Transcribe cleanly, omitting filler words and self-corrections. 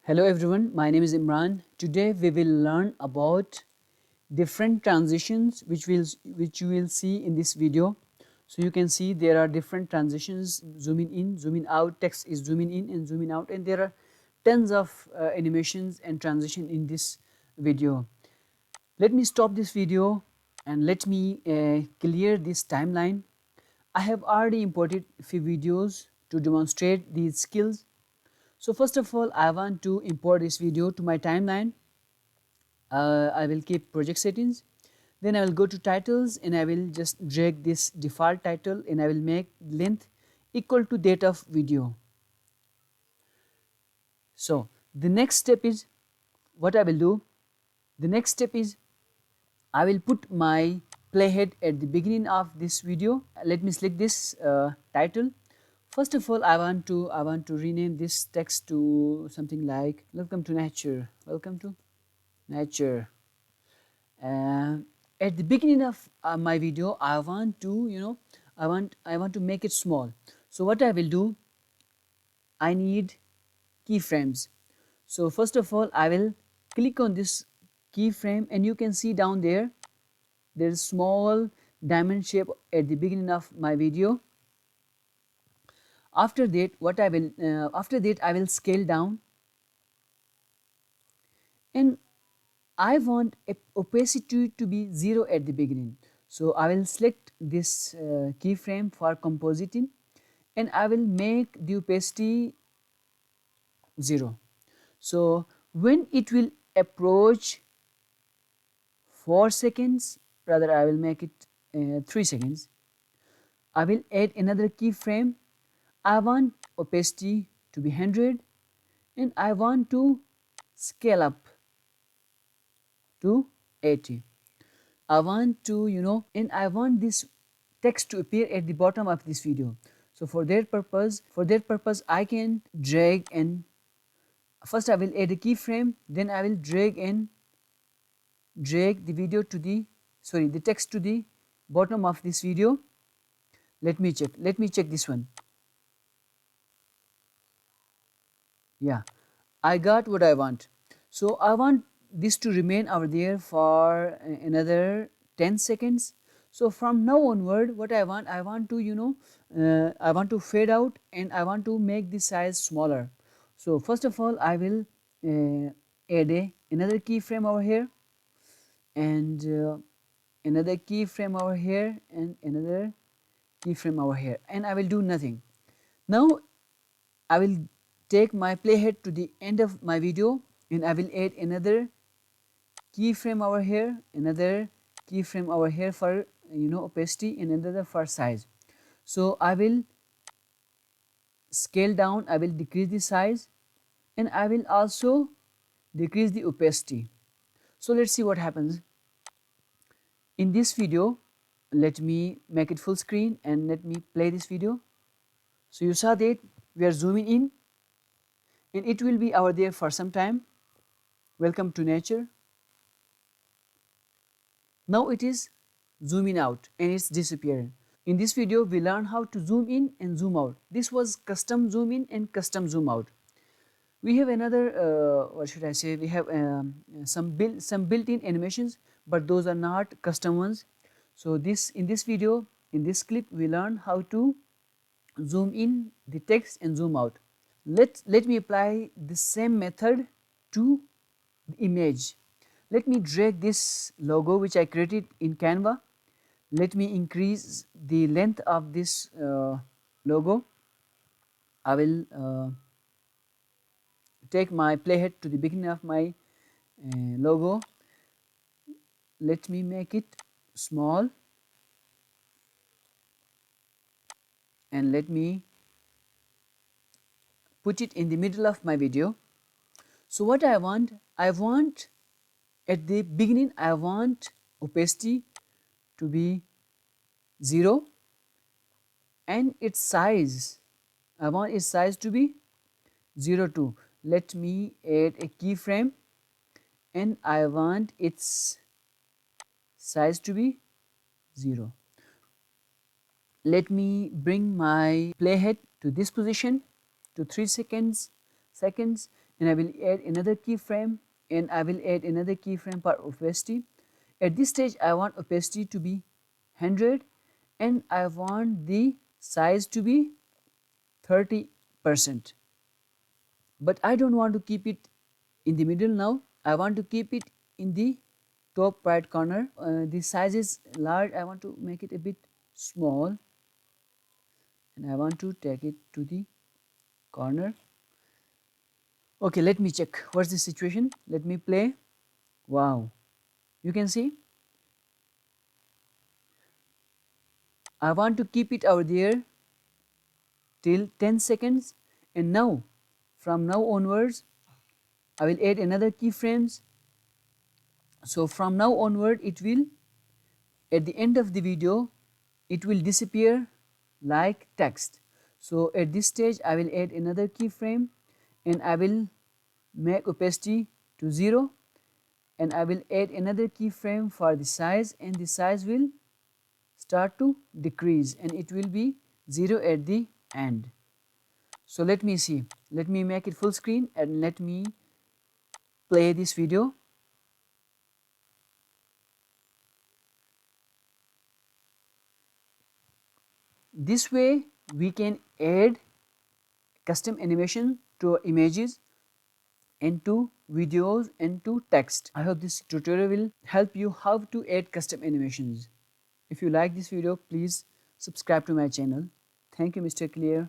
Hello everyone, my name is Imran. Today we will learn about different transitions which you will see in this video. So you can see there are different transitions, zooming in, zooming out, text is zooming in and zooming out, and there are tons of animations and transition in this video. Let me stop this video and let me clear this timeline. I have already imported a few videos to demonstrate these skills. So first of all, I want to import this video to my timeline. I will keep project settings. Then I will go to titles and I will just drag this default title and I will make length equal to date of video. So the next step is what I will do. The next step is I will put my playhead at the beginning of this video. Let me select this title. First of all, I want to rename this text to something like "Welcome to Nature." Welcome to nature. At the beginning of my video, I want to I want to make it small. So what I will do, I need keyframes. So first of all, I will click on this keyframe and you can see down there is small diamond shape at the beginning of my video. After that, I will scale down, and I want opacity to be 0 at the beginning. So I will select this keyframe for compositing and I will make the opacity 0. So when it will approach 4 seconds, rather I will make it 3 seconds, I will add another keyframe. I want opacity to be 100 and I want to scale up to 80. I want to and I want this text to appear at the bottom of this video. So for that purpose I can drag, and first I will add a keyframe, then I will drag the video to the text to the bottom of this video. Let me check this one. Yeah, I got what I want. So I want this to remain over there for another 10 seconds. So from now onward, what I want to I want to fade out and I want to make the size smaller. So first of all, I will add another keyframe over here, and another keyframe over here, and another keyframe over here, and I will do nothing. Now I will take my playhead to the end of my video and I will add another keyframe over here, another keyframe over here for opacity, and another for size. So I will scale down, I will decrease the size, and I will also decrease the opacity. So let's see what happens. In this video, let me make it full screen and let me play this video. So you saw that we are zooming in and it will be over there for some time. Welcome to nature. Now it is zooming out and it's disappearing. In this video, we learn how to zoom in and zoom out. This was custom zoom in and custom zoom out. We have another, what should I say? We have some built-in animations, but those are not custom ones. So in this video, in this clip, we learn how to zoom in the text and zoom out. Let me apply the same method to the image. Let me drag this logo which I created in Canva. Let me increase the length of this logo. I will take my playhead to the beginning of my logo. Let me make it small and let me put it in the middle of my video. So what I want at the beginning, I want opacity to be 0 and its size, I want its size to be 0.2. Let me add a keyframe and I want its size to be 0. Let me bring my playhead to this position to 3 seconds, and I will add another keyframe, and I will add another keyframe for opacity. At this stage I want opacity to be 100 and I want the size to be 30%. But I don't want to keep it in the middle now. I want to keep it in the top right corner. The size is large. I want to make it a bit small, and I want to take it to the corner. Okay, let me check what's the situation. Let me play. Wow, you can see I want to keep it over there till 10 seconds, and now from now onwards I will add another keyframes. So from now onward it will, at the end of the video, it will disappear like text. So at this stage I will add another keyframe, and I will make opacity to 0, and I will add another keyframe for the size, and the size will start to decrease and it will be 0 at the end. So let me see, let me make it full screen and let me play this video. This way we can add custom animation to images and to videos and to text. I hope this tutorial will help you how to add custom animations. If you like this video, please subscribe to my channel. Thank you, Mr. Clear.